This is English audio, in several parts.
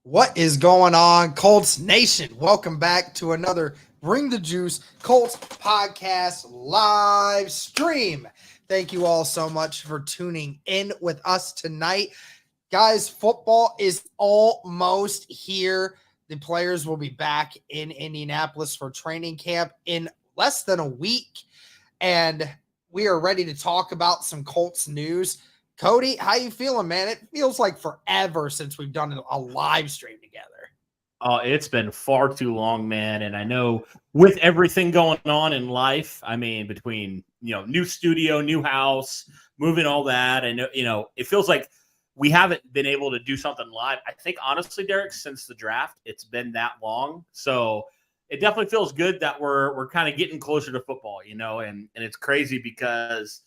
What is going on, Colts Nation? Welcome back to another Bring the Juice Colts podcast live stream. Thank you all so much for tuning in with us tonight. Guys, football is almost here. The players will be back in Indianapolis for training camp in less than a week, and we are ready to talk about some Colts news. Cody, how you feeling, man? It feels like forever since we've done a live stream together. Oh, it's been far too long, man. And I know with everything going on in life, I mean, between, new studio, new house, moving all that, I know, it feels like we haven't been able to do something live. I think, honestly, Derek, since the draft, it's been that long. So it definitely feels good that we're kind of getting closer to football, and it's crazy because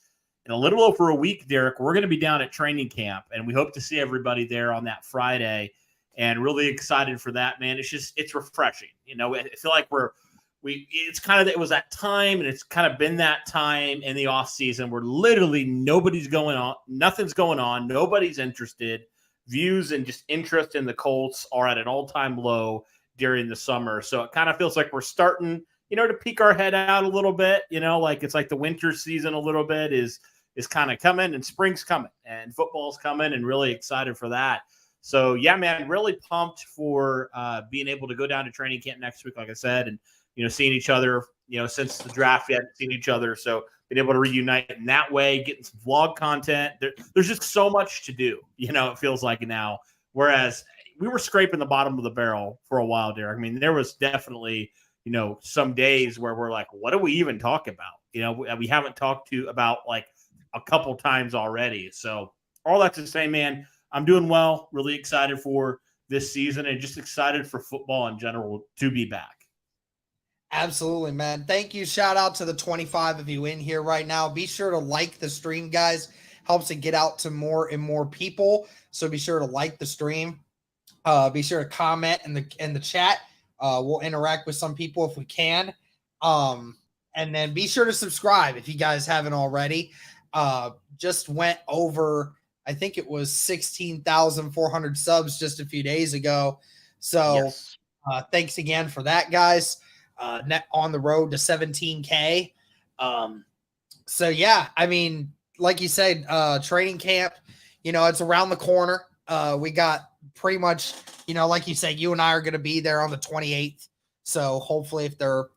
in a little over a week, Derek, we're going to be down at training camp, and we hope to see everybody there on that Friday. And really excited for that, man. It's refreshing. I feel like it was that time, and it's kind of been that time in the off season where literally nothing's going on. Nobody's interested. Views and just interest in the Colts are at an all-time low during the summer. So it kind of feels like we're starting, to peek our head out a little bit, like it's like the winter season a little bit is kind of coming, and spring's coming, and football's coming, and really excited for that. So, yeah, man, really pumped for being able to go down to training camp next week, like I said, and, seeing each other, since the draft, we hadn't seen each other. So being able to reunite in that way, getting some vlog content. There's just so much to do, it feels like now. Whereas we were scraping the bottom of the barrel for a while, Derek. I mean, there was definitely, some days where we're like, what do we even talk about? We haven't talked about like a couple times already. So all that to say, man, I'm doing well, really excited for this season, and just excited for football in general to be back. Absolutely, man. Thank you. Shout out to the 25 of you in here right now. Be sure to like the stream, guys. Helps it get out to more and more people. So be sure to like the stream. Be sure to comment in the chat. We'll interact with some people if we can. And then be sure to subscribe if you guys haven't already. Just went over, I think it was 16,400 subs just a few days ago. So yes. Thanks again for that, guys. On the road to 17K. So yeah, I mean, like you said, training camp, it's around the corner. We got pretty much, like you said, you and I are going to be there on the 28th. So hopefully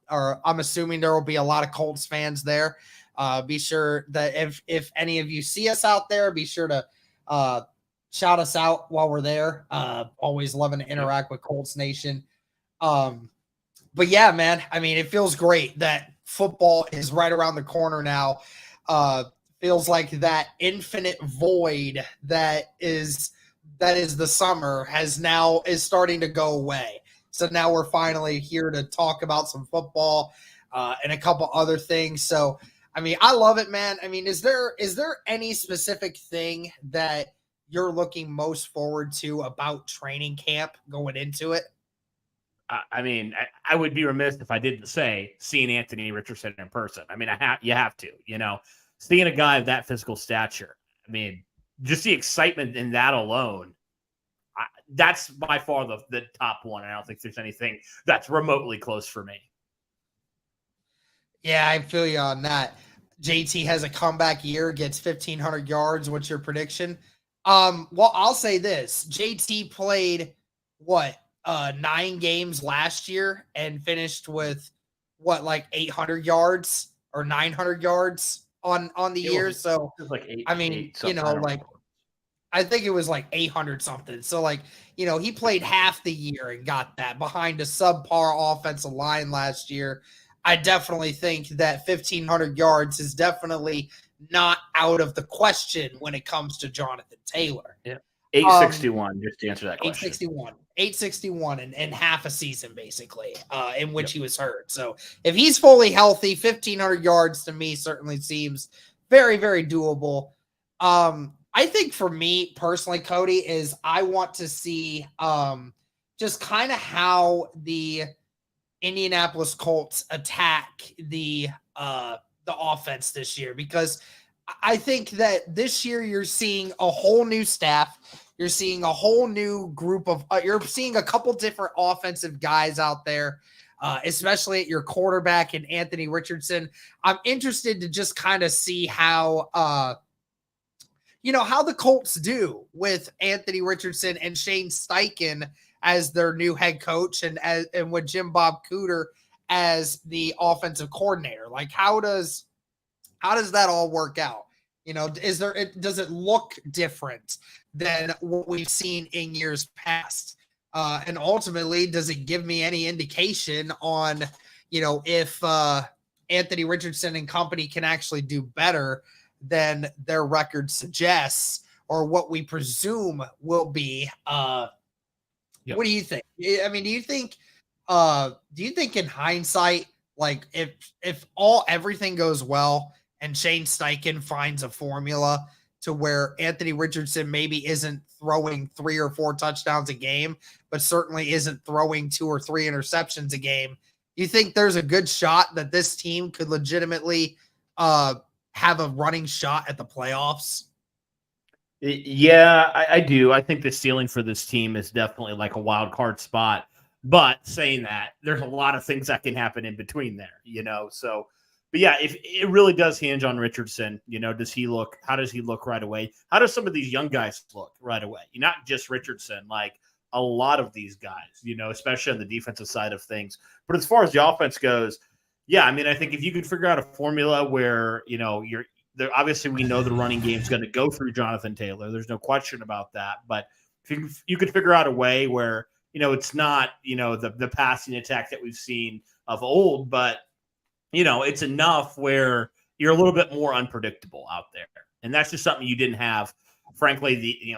I'm assuming there will be a lot of Colts fans there. Be sure that if any of you see us out there, be sure to shout us out while we're there. Always loving to interact with Colts Nation. But yeah, man, I mean, it feels great that football is right around the corner now. Feels like that infinite void that is the summer is starting to go away. So now we're finally here to talk about some football and a couple other things. So, I mean, I love it, man. I mean, is there any specific thing that you're looking most forward to about training camp going into it? I mean, I would be remiss if I didn't say seeing Anthony Richardson in person. I mean, you have to, seeing a guy of that physical stature. I mean, just the excitement in that alone. That's by far the top one. I don't think there's anything that's remotely close for me. Yeah, I feel you on that. JT has a comeback year, gets 1,500 yards. What's your prediction? Well, I'll say this. JT played 9 games last year and finished with 800 yards or 900 yards on the year. So it was like 8, I mean, I think it was like 800 something. So he played half the year and got that behind a subpar offensive line last year. I definitely think that 1,500 yards is definitely not out of the question when it comes to Jonathan Taylor. Yeah. 861, just to answer that question. 861 and half a season, basically, in which he was hurt. So if he's fully healthy, 1,500 yards to me certainly seems very, very doable. I think for me personally, Cody, is I want to see just kind of how the Indianapolis Colts attack the offense this year, because I think that this year you're seeing a whole new staff. You're seeing a whole new group of you're seeing a couple different offensive guys out there, especially at your quarterback and Anthony Richardson. I'm interested to just kind of see how how the Colts do with Anthony Richardson and Shane Steichen as their new head coach and with Jim Bob Cooter as the offensive coordinator. Like how does that all work out? Does it look different than what we've seen in years past? And ultimately, does it give me any indication on, if Anthony Richardson and company can actually do better than their record suggests, or what we presume will be? Yep. What do you think? I mean, do you think in hindsight, like if everything goes well and Shane Steichen finds a formula to where Anthony Richardson maybe isn't throwing 3 or 4 touchdowns a game, but certainly isn't throwing 2 or 3 interceptions a game, you think there's a good shot that this team could legitimately have a running shot at the playoffs? Yeah, I do. I think the ceiling for this team is definitely like a wild card spot. But saying that, there's a lot of things that can happen in between there, So, but yeah, if it really does hinge on Richardson, how does he look right away? How do some of these young guys look right away? Not just Richardson, like a lot of these guys, especially on the defensive side of things. But as far as the offense goes, yeah, I mean, I think if you could figure out a formula where, you're there, obviously we know the running game is going to go through Jonathan Taylor. There's no question about that. But if you could figure out a way where, it's not, the passing attack that we've seen of old, but, it's enough where you're a little bit more unpredictable out there. And that's just something you didn't have, frankly,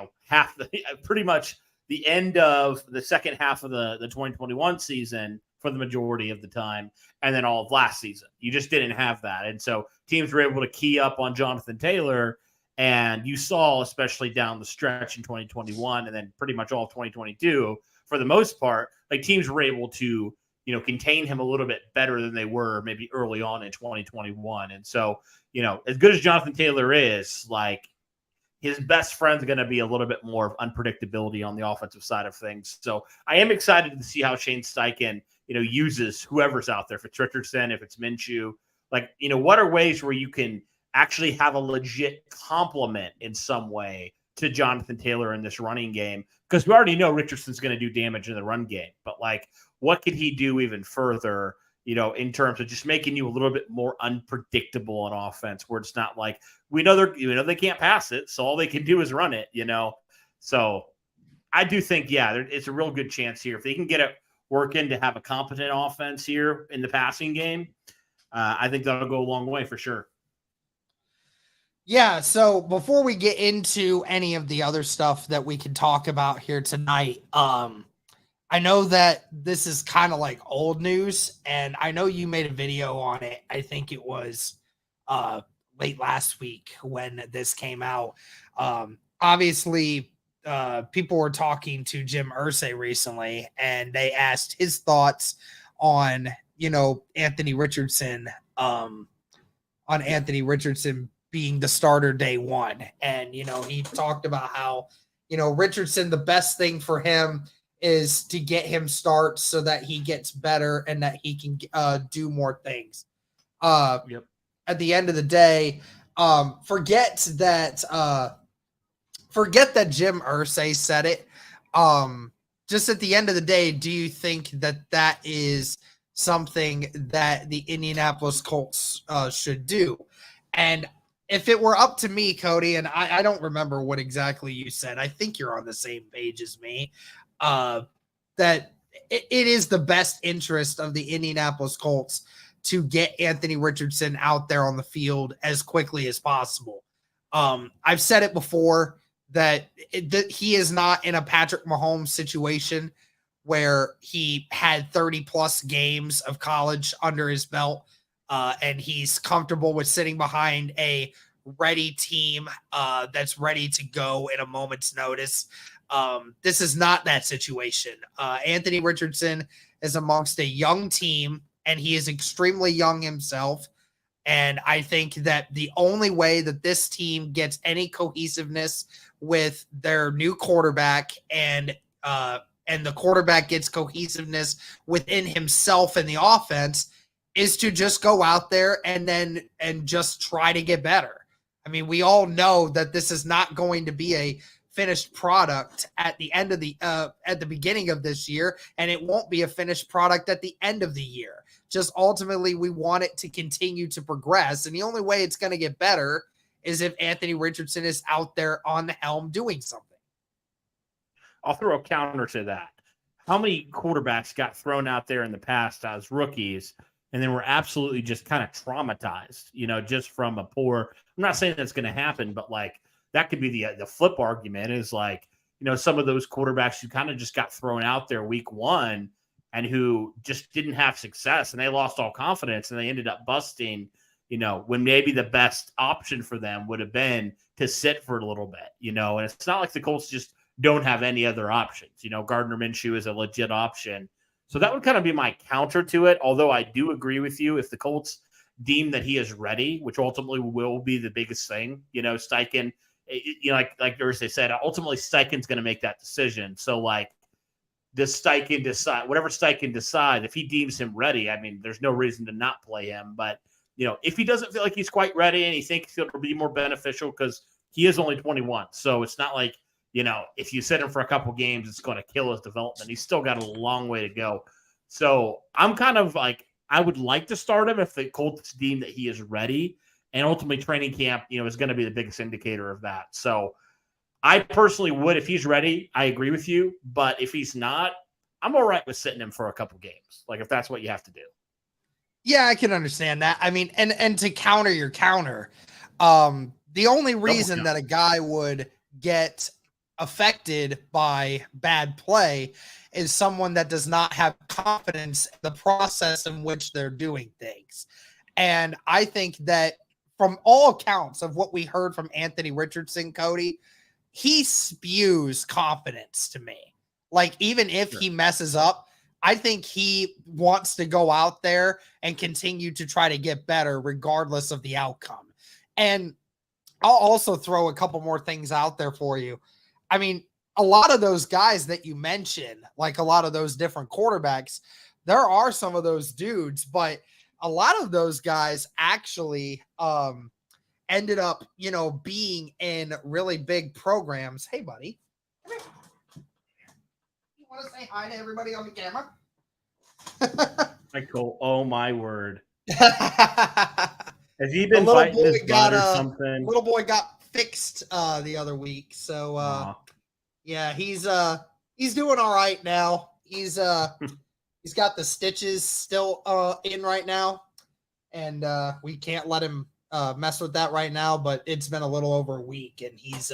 pretty much the end of the second half of the 2021 season for the majority of the time, and then all of last season. You just didn't have that. And so teams were able to key up on Jonathan Taylor, and you saw, especially down the stretch in 2021 and then pretty much all of 2022, for the most part, like teams were able to, contain him a little bit better than they were maybe early on in 2021. And so, as good as Jonathan Taylor is, like his best friend's going to be a little bit more of unpredictability on the offensive side of things. So I am excited to see how Shane Steichen, uses whoever's out there. If it's Richardson, if it's Minshew, like, what are ways where you can actually have a legit complement in some way to Jonathan Taylor in this running game? Because we already know Richardson's going to do damage in the run game, but like, what could he do even further, in terms of just making you a little bit more unpredictable on offense, where it's not like we know they can't pass it, so all they can do is run it, So I do think, it's a real good chance here if they can get it working to have a competent offense here in the passing game. I think that'll go a long way for sure. Yeah, so before we get into any of the other stuff that we can talk about here tonight, I know that this is kind of like old news, and I know you made a video on it. I think it was late last week when this came out. Obviously, people were talking to Jim Irsay recently, and they asked his thoughts on, Anthony Richardson, being the starter day one. And, he talked about how, Richardson, the best thing for him is to get him starts so that he gets better and that he can do more things. Yep. At the end of the day, forget that Jim Irsay said it. Just at the end of the day, do you think that is something that the Indianapolis Colts should do? And if it were up to me, Cody, and I don't remember what exactly you said, I think you're on the same page as me, that it is the best interest of the Indianapolis Colts to get Anthony Richardson out there on the field as quickly as possible. I've said it before that he is not in a Patrick Mahomes situation where he had 30-plus games of college under his belt, and he's comfortable with sitting behind a ready team that's ready to go at a moment's notice. This is not that situation. Anthony Richardson is amongst a young team, and he is extremely young himself. And I think that the only way that this team gets any cohesiveness with their new quarterback and the quarterback gets cohesiveness within himself and the offense is to just go out there and just try to get better. I mean, we all know that this is not going to be a finished product at the end of at the beginning of this year, and it won't be a finished product at the end of the year. Just ultimately, we want it to continue to progress, and the only way it's going to get better is if Anthony Richardson is out there on the helm doing something. I'll throw a counter to that. How many quarterbacks got thrown out there in the past as rookies and then were absolutely just kind of traumatized, just from a poor – I'm not saying that's going to happen, but, like, that could be the flip argument is, like, some of those quarterbacks who kind of just got thrown out there week one and who just didn't have success and they lost all confidence and they ended up busting, when maybe the best option for them would have been to sit for a little bit, and it's not like the Colts just don't have any other options. Gardner Minshew is a legit option. So that would kind of be my counter to it. Although I do agree with you, if the Colts deem that he is ready, which ultimately will be the biggest thing, Steichen, like Thursday said, ultimately Steichen's going to make that decision. So, like, does Steichen decide, whatever Steichen decides, if he deems him ready, I mean, there's no reason to not play him. But, if he doesn't feel like he's quite ready and he thinks it'll be more beneficial because he is only 21. So it's not like, if you sit him for a couple games, it's going to kill his development. He's still got a long way to go. So I'm kind of like, I would like to start him if the Colts deem that he is ready. And ultimately training camp, is going to be the biggest indicator of that. So I personally would, if he's ready, I agree with you. But if he's not, I'm all right with sitting him for a couple games. Like, if that's what you have to do. Yeah, I can understand that. I mean, and to counter your counter, the only reason that a guy would get affected by bad play is someone that does not have confidence in the process in which they're doing things. And I think that from all accounts of what we heard from Anthony Richardson, Cody, he spews confidence to me. Like, even if he messes up, I think he wants to go out there and continue to try to get better regardless of the outcome. And I'll also throw a couple more things out there for you. I mean, a lot of those guys that you mentioned, like a lot of those different quarterbacks, there are some of those dudes, but a lot of those guys actually ended up, being in really big programs. Hey, buddy. Come here. You want to say hi to everybody on the camera? Michael, oh my word. Has he been fighting his butt or something? Little boy got fixed the other week. So yeah, he's doing all right now. He's got the stitches still in right now, and we can't let him mess with that right now, but it's been a little over a week and he's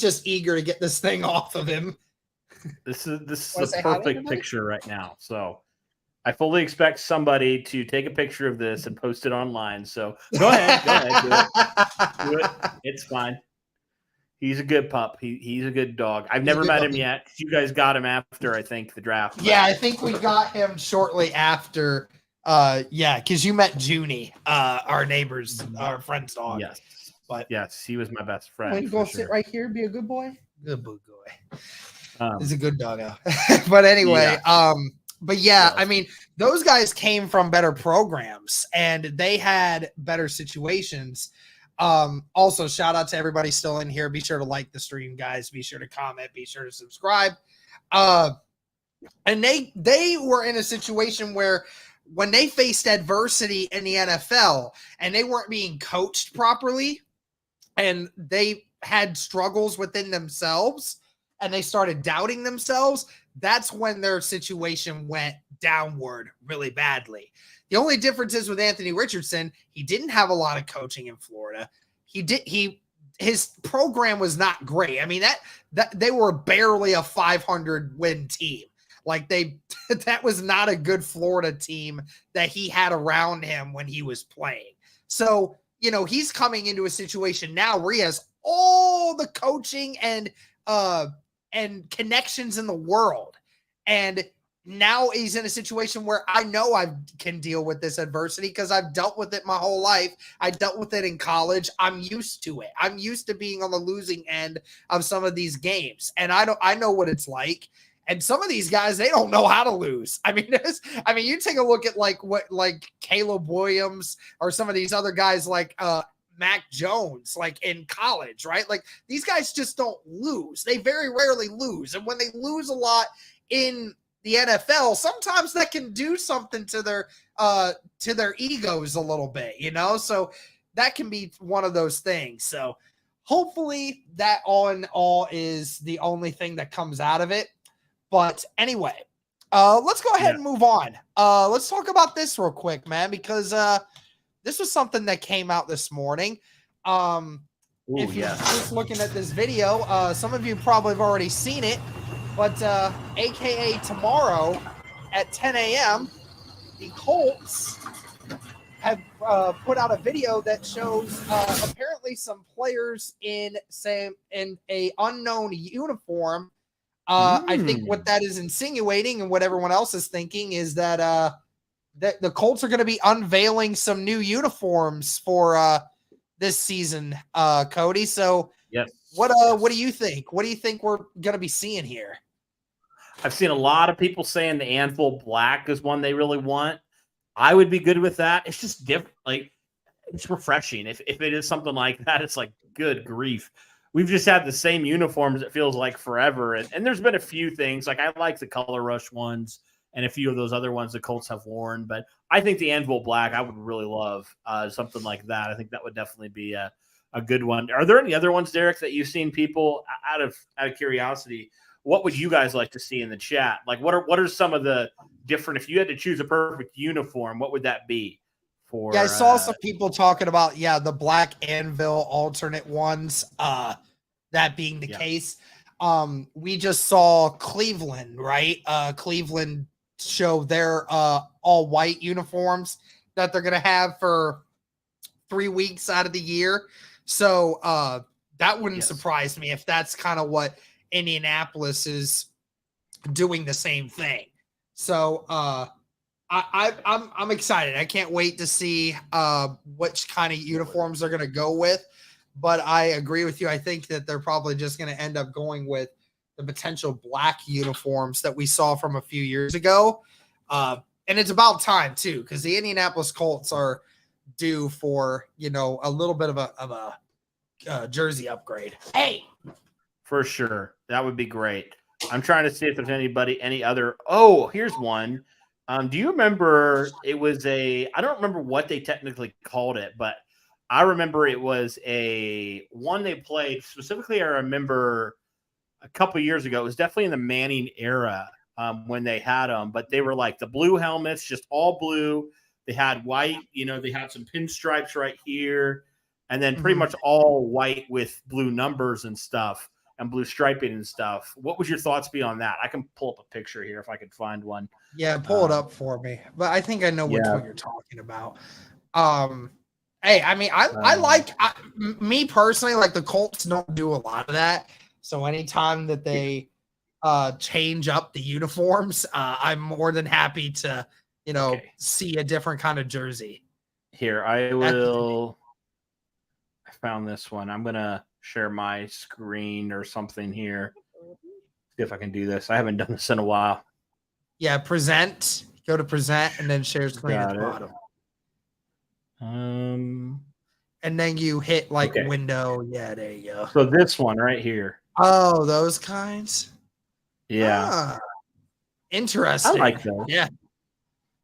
just eager to get this thing off of him. This is the perfect picture right now. So I fully expect somebody to take a picture of this and post it online. So go ahead, do it. It's fine. He's a good pup. He's a good dog. I've never met him yet. You guys got him after, I think, the draft. Yeah, I think we got him shortly after. Because you met Junie, our neighbors, our friend's dog. Yes. But yes, he was my best friend. Can you go sit right here, be a good boy? Good boy. He's a good doggo. But anyway, but yeah, I mean, those guys came from better programs and they had better situations. Also, shout out to everybody still in here. Be sure to like the stream, guys. Be sure to comment. Be sure to subscribe. And they were in a situation where when they faced adversity in the NFL and they weren't being coached properly and they had struggles within themselves and they started doubting themselves, that's when their situation went downward really badly. The only difference is with Anthony Richardson, he didn't have a lot of coaching in Florida. His program was not great. I mean, that they were barely a 500 win team. Like that was not a good Florida team that he had around him when he was playing. So, he's coming into a situation now where he has all the coaching and connections in the world. And now he's in a situation where I know I can deal with this adversity because I've dealt with it my whole life. I dealt with it in college. I'm used to it. I'm used to being on the losing end of some of these games, and I know what it's like. And some of these guys, they don't know how to lose. I mean, you take a look at like Caleb Williams or some of these other guys like Mac Jones, like in college, right? Like these guys just don't lose. They very rarely lose. And when they lose a lot in the NFL, sometimes that can do something to their egos a little bit, so that can be one of those things. So hopefully that all in all is the only thing that comes out of it. But anyway, let's go ahead and move on. Let's talk about this real quick, man, because this was something that came out this morning. If you're just looking at this video, some of you probably have already seen it, but AKA tomorrow at 10 a.m., the Colts have put out a video that shows apparently some players in a unknown uniform. I think what that is insinuating and what everyone else is thinking is that that the Colts are going to be unveiling some new uniforms for this season, Cody. So what do you think? What do you think we're going to be seeing here? I've seen a lot of people saying the Anvil Black is one they really want. I would be good with that. It's just different. Like, it's refreshing. If it is something like that, it's like, good grief. We've just had the same uniforms, it feels like, forever. And there's been a few things. Like, I like the Color Rush ones and a few of those other ones the Colts have worn. But I think the Anvil Black, I would really love something like that. I think that would definitely be a good one. Are there any other ones, Derek, that you've seen people, out of curiosity, what would you guys like to see in the chat? Like, what are some of the different, if you had to choose a perfect uniform, what would that be? I saw some people talking about, the Black Anvil alternate ones, that being the case. We just saw Cleveland, right? Cleveland show their all white uniforms that they're going to have for 3 weeks out of the year. So that wouldn't surprise me if that's kind of what Indianapolis is doing, the same thing. So I'm excited. I can't wait to see which kind of uniforms they're going to go with. But I agree with you. I think that they're probably just going to end up going with the potential black uniforms that we saw from a few years ago. And it's about time too, because the Indianapolis Colts are due for, a little bit of a jersey upgrade. Hey, for sure. That would be great. I'm trying to see if there's any other. Oh, here's one. Do you remember it was I don't remember what they technically called it, but I remember it was one they played specifically. I remember a couple years ago, it was definitely in the Manning era when they had them, but they were like the blue helmets, just all blue. They had white, they had some pinstripes right here, and then pretty much all white with blue numbers and stuff and blue striping and stuff. What would your thoughts be on that? I can pull up a picture here if I could find one. Yeah, pull it up for me. But I think I know which one you're talking about. Hey, I mean, I like me personally, like the Colts don't do a lot of that. So anytime that they change up the uniforms, I'm more than happy to, see a different kind of jersey. Here, I found this one. I'm going to share my screen or something here. See if I can do this. I haven't done this in a while. Yeah, present. Go to present and then share screen at the bottom. And then you hit window. Yeah, there you go. So this one right here. Oh, those kinds. Yeah. Interesting. I like those. Yeah.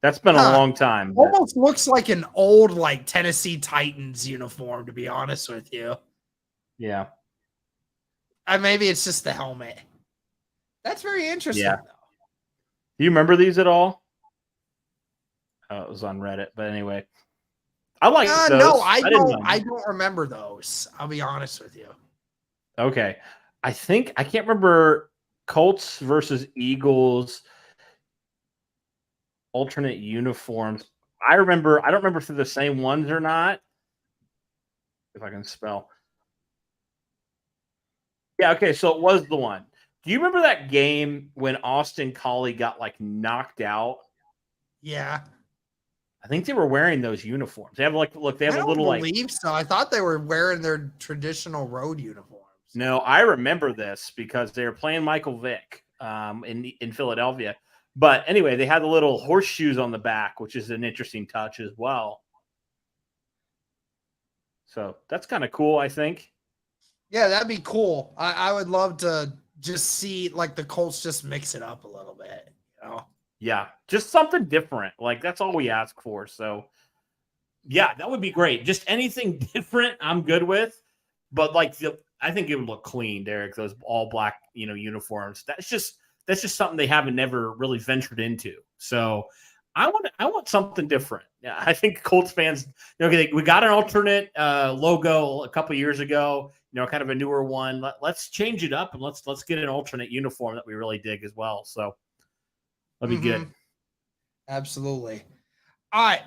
That's been a long time. Almost looks like an old Tennessee Titans uniform, to be honest with you. Yeah. Maybe it's just the helmet. That's very interesting. Yeah. Do you remember these at all? Oh, it was on Reddit, but anyway. I like those. No, I don't remember those. I'll be honest with you. Okay. I can't remember Colts versus Eagles alternate uniforms. I don't remember if they're the same ones or not. If I can spell. Yeah, okay, so it was the one. Do you remember that game when Austin Collie got like knocked out? Yeah. I think they were wearing those uniforms. They have like, look, they have I a don't little like. believe so. I thought they were wearing their traditional road uniforms. No, I remember this because they were playing Michael Vick in Philadelphia. But anyway, they had the little horseshoes on the back, which is an interesting touch as well. So that's kind of cool, I think. Yeah, that'd be cool. I would love to just see like the Colts just mix it up a little bit, you know? Yeah, just something different. Like that's all we ask for. So yeah, that would be great. Just anything different, I'm good with. But like I think it would look clean, Derek. Those all black, uniforms. That's just something they haven't never really ventured into. So I want something different. Yeah, I think Colts fans, we got an alternate logo a couple years ago. Kind of a newer one. Let's change it up and let's get an alternate uniform that we really dig as well. So that'd be good. Absolutely. All right.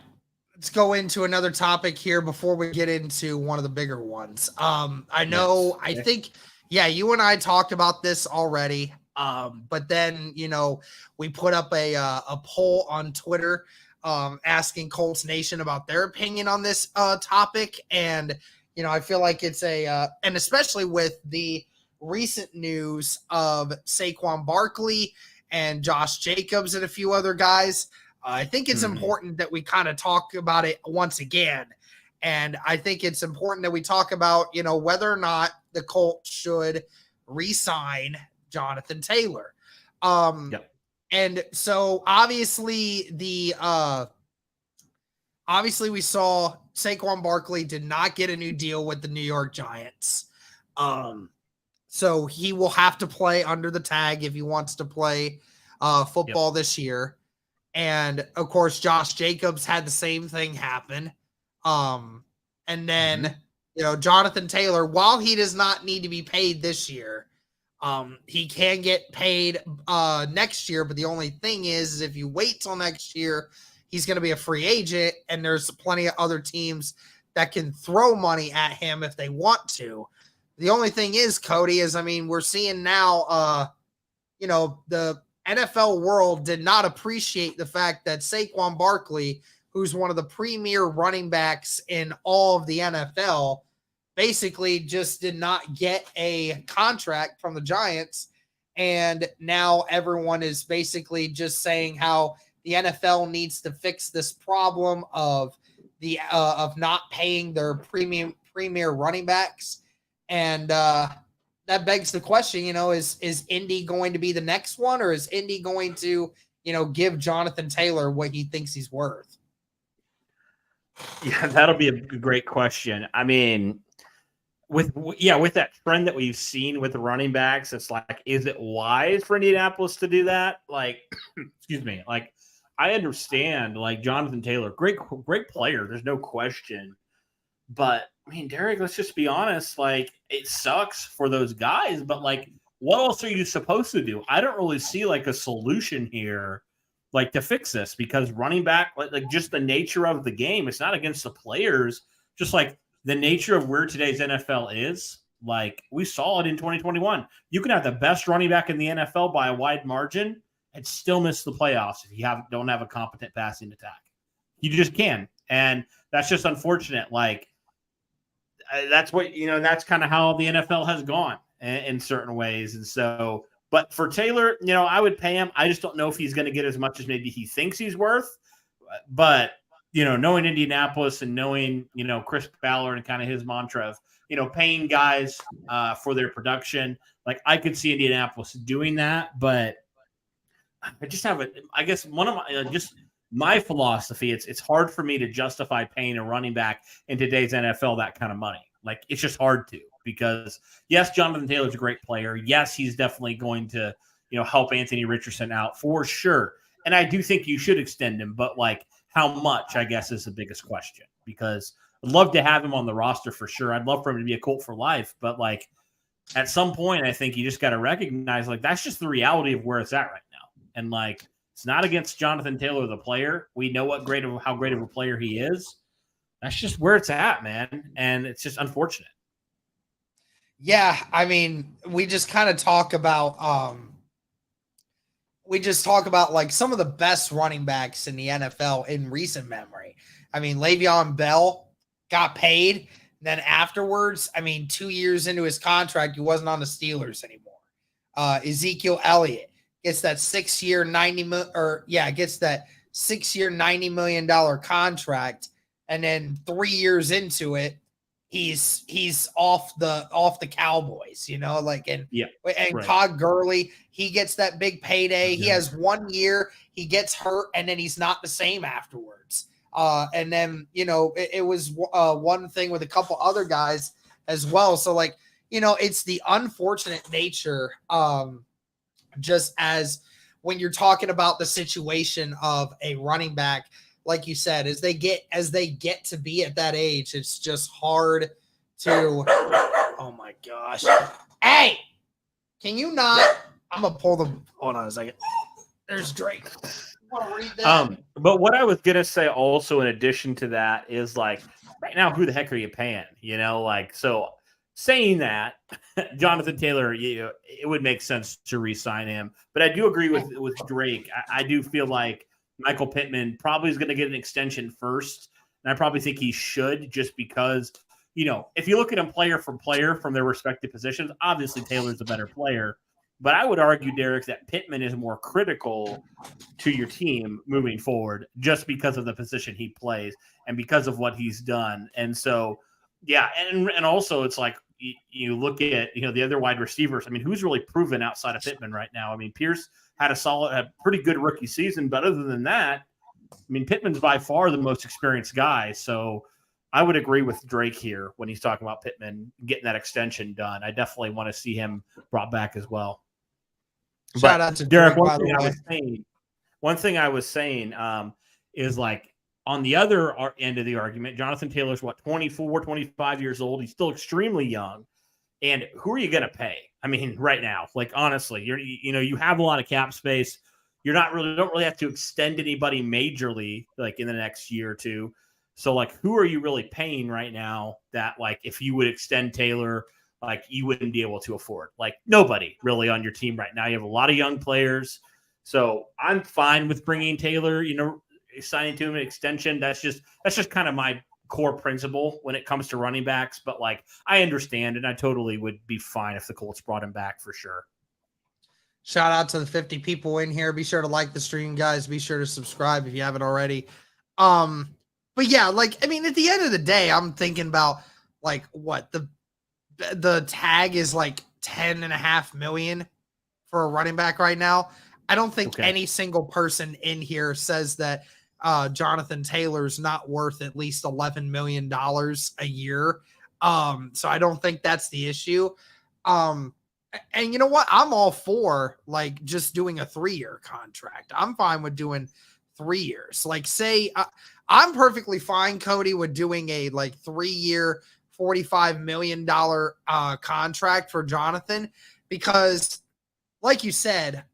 Let's go into another topic here before we get into one of the bigger ones. I know, yes. I think, yeah, you and I talked about this already. But then, we put up a poll on Twitter, asking Colts Nation about their opinion on this topic. And, I feel like it's and especially with the recent news of Saquon Barkley and Josh Jacobs and a few other guys, I think it's important that we kind of talk about it once again. And I think it's important that we talk about, whether or not the Colts should re-sign Jonathan Taylor. And so obviously we saw Saquon Barkley did not get a new deal with the New York Giants. So he will have to play under the tag if he wants to play football this year. And of course, Josh Jacobs had the same thing happen. And then, Jonathan Taylor, while he does not need to be paid this year, he can get paid next year. But the only thing is if you wait till next year, he's going to be a free agent. And there's plenty of other teams that can throw money at him if they want to. The only thing is, Cody, we're seeing now, the NFL world did not appreciate the fact that Saquon Barkley, who's one of the premier running backs in all of the NFL, basically just did not get a contract from the Giants. And now everyone is basically just saying how the NFL needs to fix this problem of not paying their premier running backs. And that begs the question, is Indy going to be the next one, or is Indy going to, give Jonathan Taylor what he thinks he's worth? Yeah, that'll be a great question. With that trend that we've seen with the running backs, it's like, is it wise for Indianapolis to do that? Like, excuse me. Like, I understand, like, Jonathan Taylor, great player. There's no question. But, Derek, let's just be honest. Like, it sucks for those guys. But, like, what else are you supposed to do? I don't really see, like, a solution here, like, to fix this. Because running back, like just the nature of the game, it's not against the players. Just, like, the nature of where today's NFL is, like, we saw it in 2021. You can have the best running back in the NFL by a wide margin and still miss the playoffs if you don't have a competent passing attack. You just can. And that's just unfortunate. Like, that's what, that's kind of how the NFL has gone in certain ways. And so, but for Taylor, I would pay him. I just don't know if he's going to get as much as maybe he thinks he's worth. But, knowing Indianapolis and knowing, Chris Ballard and kind of his mantra of, paying guys for their production, like, I could see Indianapolis doing that. But I just have I guess one of my, my philosophy, it's hard for me to justify paying a running back in today's NFL that kind of money. Like, it's just hard to, because yes, Jonathan Taylor's a great player. Yes, he's definitely going to, help Anthony Richardson out for sure. And I do think you should extend him, but like, how much, I guess, is the biggest question, because I'd love to have him on the roster for sure. I'd love for him to be a Colt for life, but like, at some point, I think you just got to recognize, like, that's just the reality of where it's at right now. And like, it's not against Jonathan Taylor, the player. We know how great of a player he is. That's just where it's at, man. And it's just unfortunate. Yeah, I mean, we just kind of talk about like some of the best running backs in the NFL in recent memory. I mean, Le'Veon Bell got paid. Then afterwards, I mean, 2 years into his contract, he wasn't on the Steelers anymore. Ezekiel Elliott gets that 6 year, gets that 6 year, $90 million contract. And then 3 years into it, he's off the Cowboys, like, and Yeah, and right. Todd Gurley, he gets that big payday. He Yeah. has 1 year, he gets hurt, and then he's not the same afterwards. And then, it was one thing with a couple other guys as well. So, like, it's the unfortunate nature, just as when you're talking about the situation of a running back, like you said, as they get to be at that age, it's just hard to, oh my gosh. Hey, can you not? I'm gonna pull the. Hold on a second. There's Drake. Read that? But what I was gonna say also, in addition to that, is like right now, who the heck are you paying? So saying that, Jonathan Taylor, it would make sense to re-sign him. But I do agree with Drake. I do feel like Michael Pittman probably is going to get an extension first, and I probably think he should, just because, if you look at him player for player from their respective positions, obviously Taylor's a better player. But I would argue, Derek, that Pittman is more critical to your team moving forward just because of the position he plays and because of what he's done. And so, yeah, and also it's like you look at, the other wide receivers. I mean, who's really proven outside of Pittman right now? I mean, Pierce had a pretty good rookie season, but other than that, I mean, Pittman's by far the most experienced guy. So I would agree with Drake here when he's talking about Pittman getting that extension done. I definitely want to see him brought back as well. Shout out to Derek. Drake, by the way. One thing I was saying is, like, on the other end of the argument, Jonathan Taylor's 24, 25 years old. He's still extremely young. And who are you going to pay? I mean, right now, like, honestly, you have a lot of cap space. Don't really have to extend anybody majorly, like, in the next year or two. So, like, who are you really paying right now that, like, if you would extend Taylor, like, you wouldn't be able to afford? Like, nobody really on your team right now. You have a lot of young players. So I'm fine with bringing Taylor, signing to him an extension. That's just kind of my core principle when it comes to running backs. But, like, I understand, and I totally would be fine if the Colts brought him back for sure. Shout out to the 50 people in here. Be sure to like the stream, guys. Be sure to subscribe if you haven't already. But yeah, like, I mean, at the end of the day, I'm thinking about, like, what the tag is, like, $10.5 million for a running back right now. I don't think any single person in here says that Jonathan Taylor's not worth at least $11 million a year. So I don't think that's the issue. And you know what? I'm all for, like, just doing a 3-year contract. I'm fine with doing 3 years. Like, say, I'm perfectly fine, Cody, with doing a, like, 3-year, $45 million contract for Jonathan, because, like you said,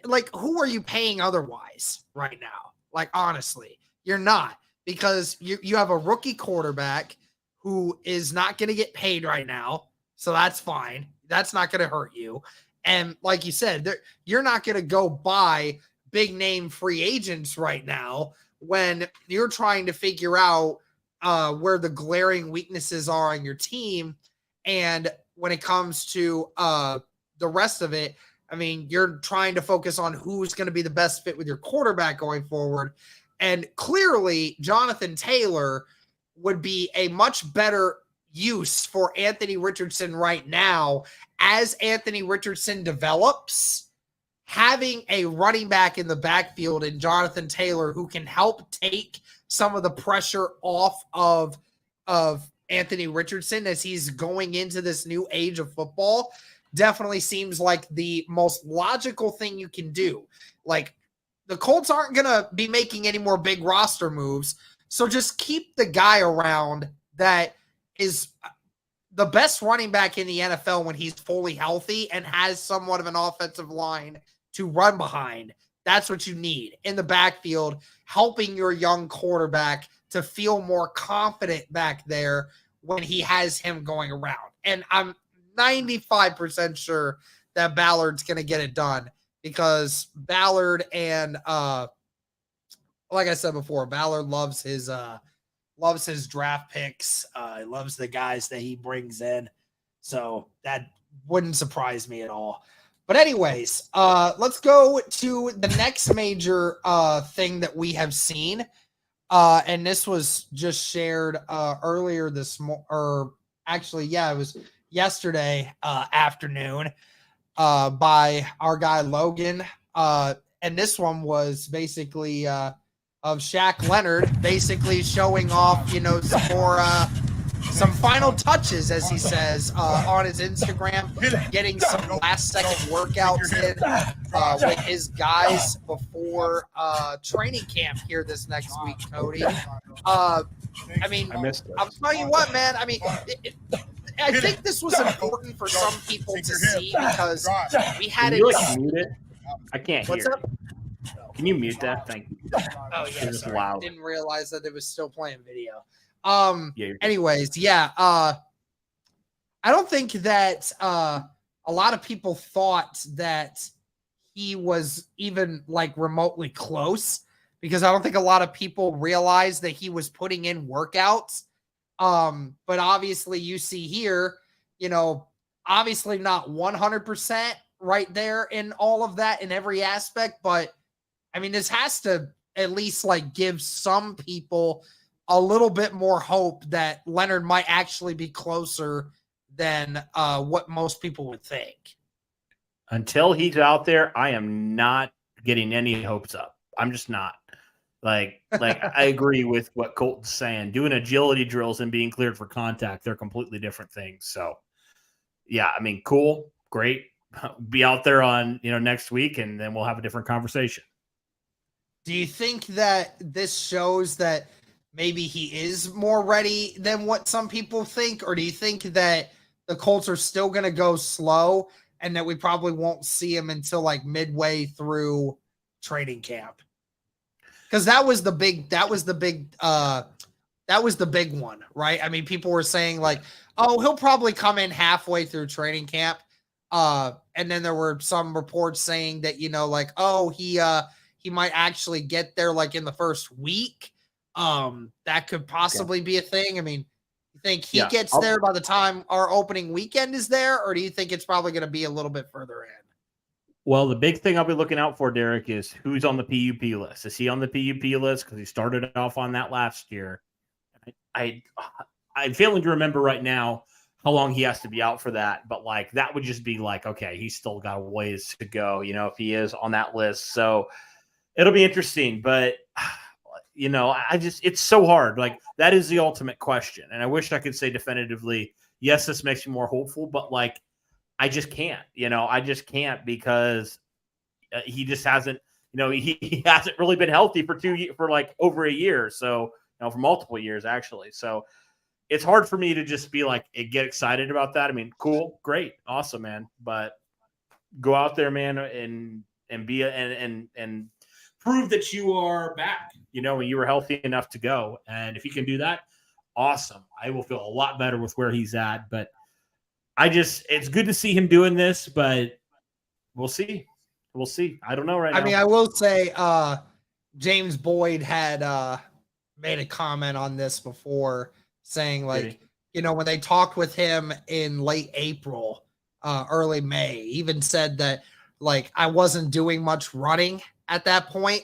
like, who are you paying otherwise right now? Like, honestly, you're not, because you have a rookie quarterback who is not going to get paid right now. So that's fine. That's not going to hurt you. And like you said, you're not going to go buy big name free agents right now when you're trying to figure out where the glaring weaknesses are on your team. And when it comes to the rest of it, I mean, you're trying to focus on who's going to be the best fit with your quarterback going forward. And clearly, Jonathan Taylor would be a much better use for Anthony Richardson right now. As Anthony Richardson develops, having a running back in the backfield and Jonathan Taylor who can help take some of the pressure off of Anthony Richardson as he's going into this new age of football definitely seems like the most logical thing you can do. Like, the Colts aren't going to be making any more big roster moves, so just keep the guy around that is the best running back in the NFL when he's fully healthy and has somewhat of an offensive line to run behind. That's what you need in the backfield, helping your young quarterback to feel more confident back there when he has him going around. And I'm 95% sure that Ballard's going to get it done because Ballard and like I said before, Ballard loves his draft picks. He loves the guys that he brings in. So that wouldn't surprise me at all. But anyways, let's go to the next major thing that we have seen. And this was just shared earlier it was yesterday afternoon by our guy Logan. And this one was basically of Shaq Leonard basically showing off, some final touches, as he says, on his Instagram, getting some last-second workouts in with his guys before training camp here this next week, Cody. I'm telling you what, man. I mean, I think this was important for some people to see because we had it. Mute it? I can't hear. What's up? Can you mute that? Thank you. Oh yeah, it's sorry. loud. Didn't realize that it was still playing video. Anyways, I don't think that a lot of people thought that he was even like remotely close because I don't think a lot of people realized that he was putting in workouts. But obviously you see here, obviously not 100% right there in all of that in every aspect, but I mean, this has to at least like give some people a little bit more hope that Leonard might actually be closer than what most people would think. Until he's out there, I am not getting any hopes up. I'm just not. Like I agree with what Colton's saying. Doing agility drills and being cleared for contact, they're completely different things. So, yeah, I mean, cool, great. Be out there on, next week, and then we'll have a different conversation. Do you think that this shows that maybe he is more ready than what some people think? Or do you think that the Colts are still going to go slow and that we probably won't see him until like midway through training camp? Because that was the big one, right? I mean, people were saying like, oh, he'll probably come in halfway through training camp. And then there were some reports saying that, he might actually get there like in the first week. That could possibly be a thing. I mean, you think he gets there by the time our opening weekend is there, or do you think it's probably going to be a little bit further in? Well, the big thing I'll be looking out for, Derek, is who's on the PUP list. Is he on the PUP list? Because he started off on that last year. I'm failing to remember right now how long he has to be out for that, but like that would just be like, okay, he's still got a ways to go, if he is on that list. So it'll be interesting, but it's so hard. Like that is the ultimate question. And I wish I could say definitively, yes, this makes me more hopeful, but like, I just can't, I just can't because he just hasn't, he hasn't really been healthy for like over a year. So, for multiple years actually. So it's hard for me to just be like, get excited about that. I mean, cool, great, awesome, man. But go out there, man, and be and prove that you are back, when you were healthy enough to go. And if you can do that, awesome. I will feel a lot better with where he's at. But it's good to see him doing this, but we'll see. We'll see. I don't know right now. I mean, I will say James Boyd had made a comment on this before saying like, when they talked with him in late April, early May, even said that like I wasn't doing much running at that point.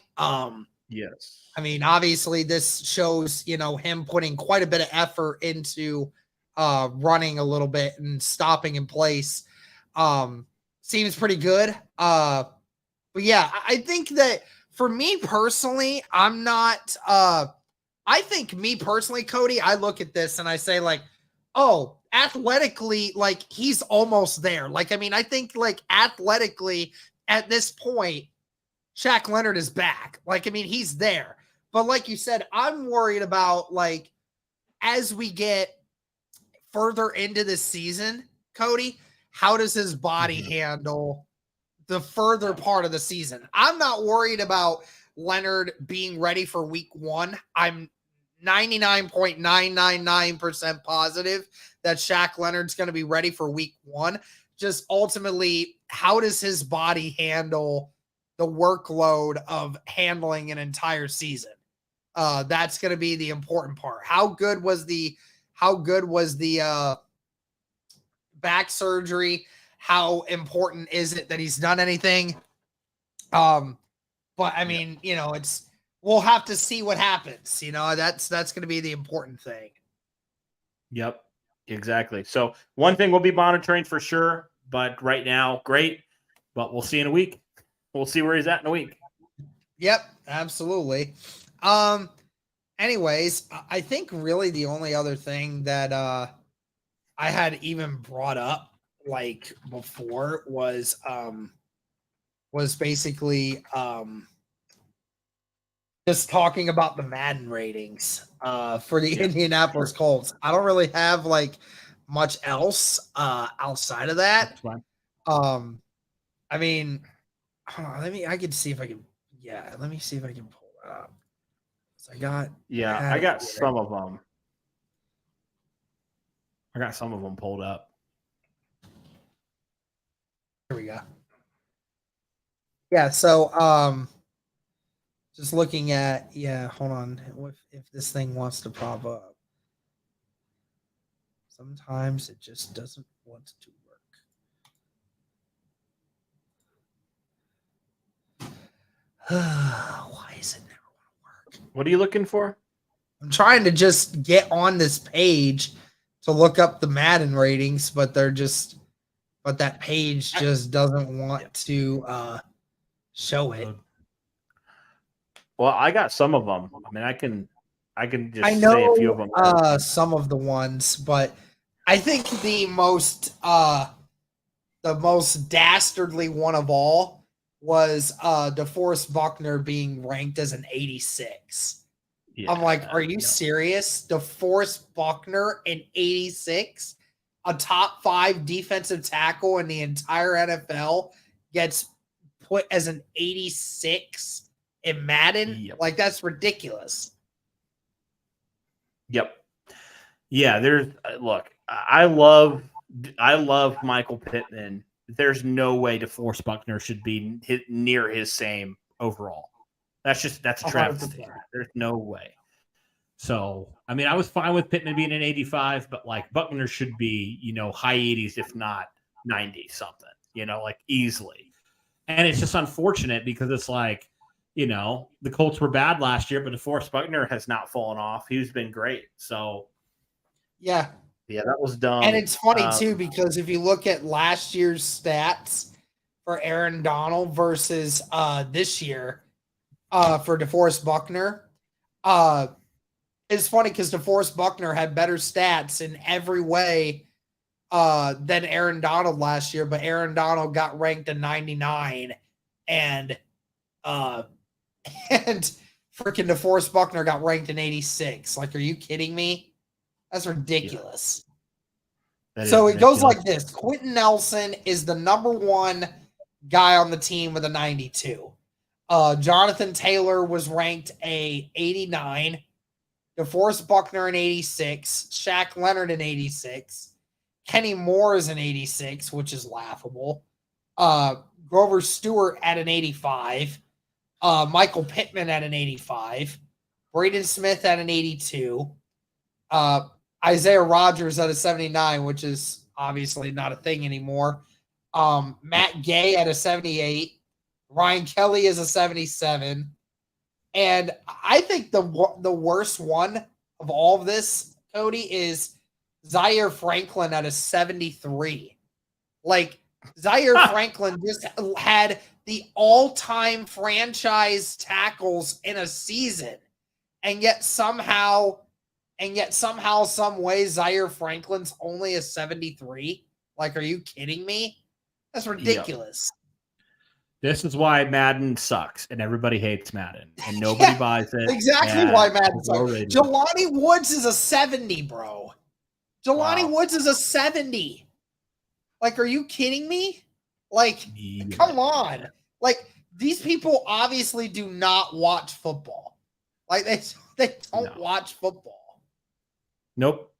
Yes. I mean, obviously this shows, him putting quite a bit of effort into running a little bit and stopping in place. Seems pretty good. But yeah, I think that for me personally, I think me personally, Cody, I look at this and I say like, oh, athletically, like he's almost there. Like, I mean, I think like athletically at this point, Shaq Leonard is back. Like, I mean, he's there. But like you said, I'm worried about like, as we get further into the season, Cody, how does his body handle the further part of the season? I'm not worried about Leonard being ready for week 1. I'm 99.999% positive that Shaq Leonard's going to be ready for week 1. Just ultimately, how does his body handle the workload of handling an entire season? That's going to be the important part. How good was the back surgery? How important is it that he's done anything? But I mean, we'll have to see what happens. That's going to be the important thing. Yep, exactly. So one thing we'll be monitoring for sure, but right now, great. But we'll see in a week. We'll see where he's at in a week. Yep, absolutely. Anyways, I think really the only other thing that I had even brought up like before was basically just talking about the Madden ratings for the Indianapolis Colts. I don't really have like much else outside of that. I mean, let me see if I can pull it up. I got some of them. I got some of them pulled up. Here we go. Yeah, so just looking at hold on. If this thing wants to pop up. Sometimes it just doesn't want to work. Why is it never want to work? What are you looking for? I'm trying to just get on this page to look up the Madden ratings, but that page just doesn't want to show it. Well, I got some of them. I mean, I can just know, say a few of them. Some of the ones, but I think the most dastardly one of all was DeForest Buckner being ranked as an 86. Yeah, I'm like, are you serious? DeForest Buckner in 86, a top 5 defensive tackle in the entire NFL, gets put as an 86 in Madden? Yep. Like, that's ridiculous. Yep. Yeah, look, I love Michael Pittman. There's no way DeForest Buckner should be near his same overall. That's a travesty. There's no way. So, I mean, I was fine with Pittman being an 85, but like Buckner should be, high 80s, if not 90 something, like easily. And it's just unfortunate because it's like, the Colts were bad last year, but DeForest Buckner has not fallen off. He's been great. So, yeah, that was dumb. And it's funny too, because if you look at last year's stats for Aaron Donald versus this year for DeForest Buckner, it's funny because DeForest Buckner had better stats in every way than Aaron Donald last year, but Aaron Donald got ranked a 99 and freaking DeForest Buckner got ranked an 86. Like, are you kidding me? That's ridiculous. Yeah. So it goes like this. Quentin Nelson is the number 1 guy on the team with a 92. Jonathan Taylor was ranked a 89. DeForest Buckner an 86. Shaq Leonard an 86. Kenny Moore is an 86, which is laughable. Grover Stewart at an 85. Michael Pittman at an 85. Braden Smith at an 82. Isaiah Rodgers at a 79, which is obviously not a thing anymore. Matt Gay at a 78. Ryan Kelly is a 77. And I think the worst one of all of this, Cody, is Zaire Franklin at a 73. Like, Zaire Franklin just had the all-time franchise tackles in a season. And yet somehow, some way, Zaire Franklin's only a 73. Like, are you kidding me? That's ridiculous. Yep. This is why Madden sucks, and everybody hates Madden, and nobody buys it. Exactly why Madden sucks. Jelani Woods is a 70, bro. Jelani Woods is a 70. Like, are you kidding me? Like, come on. Like, these people obviously do not watch football. Like they don't No. watch football. Nope.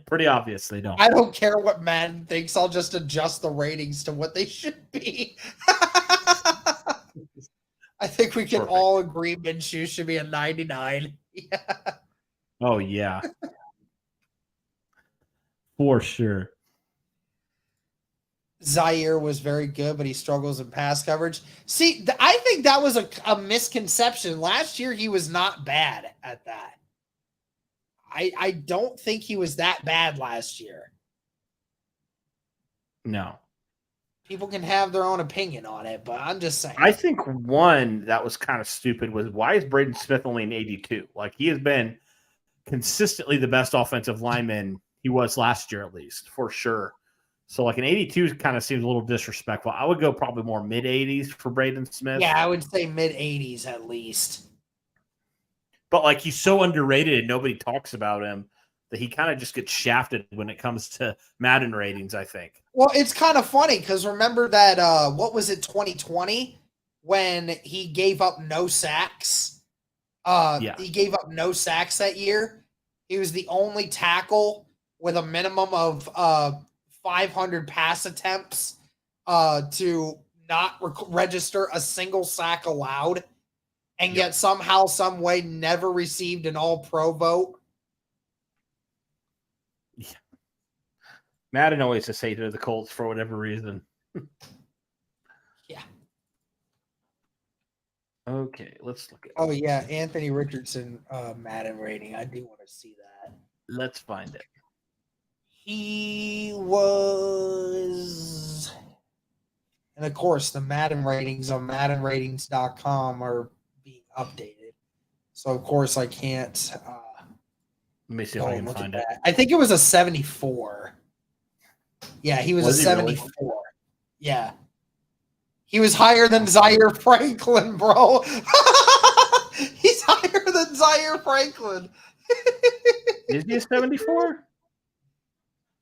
Pretty obvious they don't. I don't care what Madden thinks. I'll just adjust the ratings to what they should be. I think we can Perfect. all agree Minshew should be a 99. Yeah. Oh, yeah. For sure. Zaire was very good, but he struggles in pass coverage. See, I think that was a misconception. Last year, he was not bad at that. I don't think he was that bad last year. No. People can have their own opinion on it, but I'm just saying. I think one that was kind of stupid was, why is Braden Smith only an 82? Like, he has been consistently the best offensive lineman he was last year, at least, for sure. So, like, an 82 kind of seems a little disrespectful. I would go probably more mid-80s for Braden Smith. Yeah, I would say mid-80s at least. But, like, he's so underrated and nobody talks about him that he kind of just gets shafted when it comes to Madden ratings, I think. Well, it's kind of funny because remember that, what was it, 2020, when he gave up no sacks? Yeah. He gave up no sacks that year. He was the only tackle with a minimum of 500 pass attempts to not register a single sack allowed, and yet somehow, some way, never received an All-Pro vote. Yeah. Madden always just hated the Colts for whatever reason. Yeah. Okay, let's look at it. Oh, yeah, Anthony Richardson Madden rating. I do want to see that. Let's find it. He was... And, of course, the Madden ratings on MaddenRatings.com are being updated. So, of course, I can't... Let me see if I can find it. I think it was a 74. Yeah, he was a 74. Really? Yeah. He was higher than Zaire Franklin, bro. He's higher than Zaire Franklin. Is he a 74?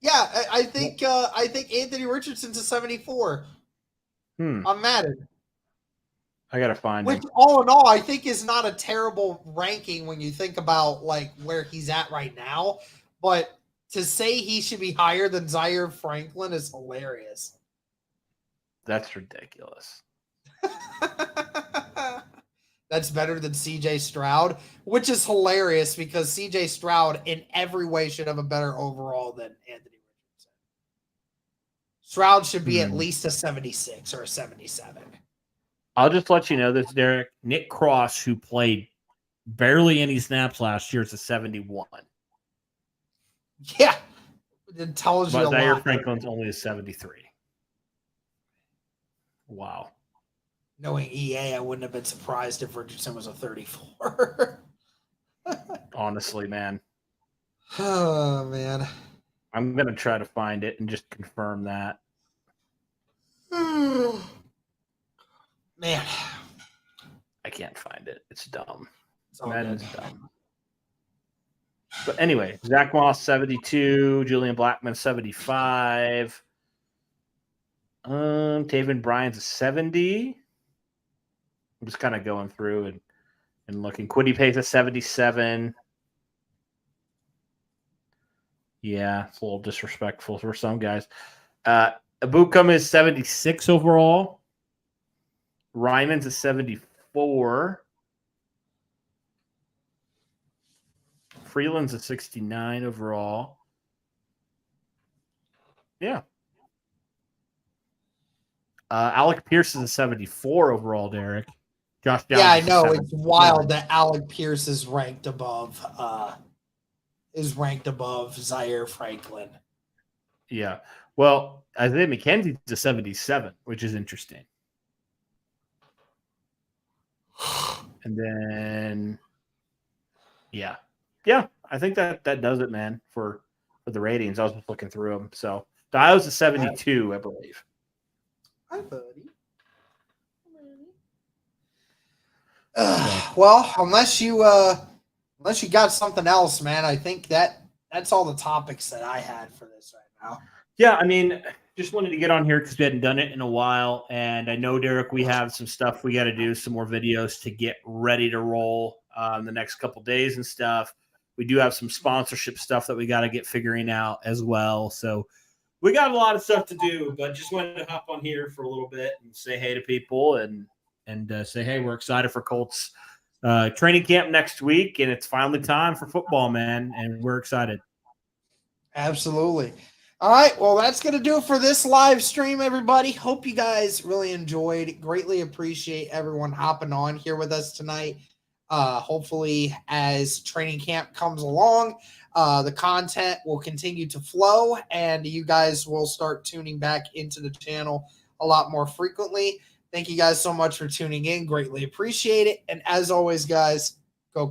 Yeah, I think Anthony Richardson's a 74 on Madden. I gotta find Which, him. all in all, I think is not a terrible ranking when you think about like where he's at right now. But to say he should be higher than Zaire Franklin is hilarious. That's ridiculous. That's better than CJ Stroud, which is hilarious because CJ Stroud in every way should have a better overall than Anthony Richardson. Stroud should be at least a 76 or a 77. I'll just let you know this, Derek. Nick Cross, who played barely any snaps last year, is a 71. Yeah. It tells you a lot. Zaire Franklin's only a 73. Wow. Knowing EA, I wouldn't have been surprised if Richardson was a 34. Honestly, man. Oh, man. I'm going to try to find it and just confirm that. Man. I can't find it. It's dumb. Madden's dumb. But anyway, Zach Moss, 72. Julian Blackman, 75. Taven Bryan's a 70. I'm just kind of going through and looking. Quiddy Pay's a 77. Yeah, it's a little disrespectful for some guys. Abukum is 76 overall. Ryman's a 74. Freeland's a 69 overall. Yeah. Alec Pierce is a 74 overall, Derek. Josh Downs. Yeah, I know. It's wild that Alec Pierce is ranked above Zaire Franklin. Yeah. Well, Isaiah McKenzie's a 77, which is interesting. And then, yeah, I think that does it, man, for the ratings. I was just looking through them. So Dio's a 72, I believe. Hi, buddy. Well, unless you got something else, man, I think that's all the topics that I had for this right now. Yeah, I mean, just wanted to get on here because we hadn't done it in a while. And I know, Derek, we have some stuff we got to do, some more videos to get ready to roll. in the next couple days and stuff. We do have some sponsorship stuff that we got to get figuring out as well. So we got a lot of stuff to do, but just wanted to hop on here for a little bit and say hey to people and say, hey, we're excited for Colts training camp next week, and it's finally time for football, man, and we're excited. Absolutely. All right, well, that's going to do it for this live stream, everybody. Hope you guys really enjoyed. Greatly appreciate everyone hopping on here with us tonight. Hopefully, as training camp comes along, the content will continue to flow, and you guys will start tuning back into the channel a lot more frequently. Thank you guys so much for tuning in. Greatly appreciate it. And as always, guys,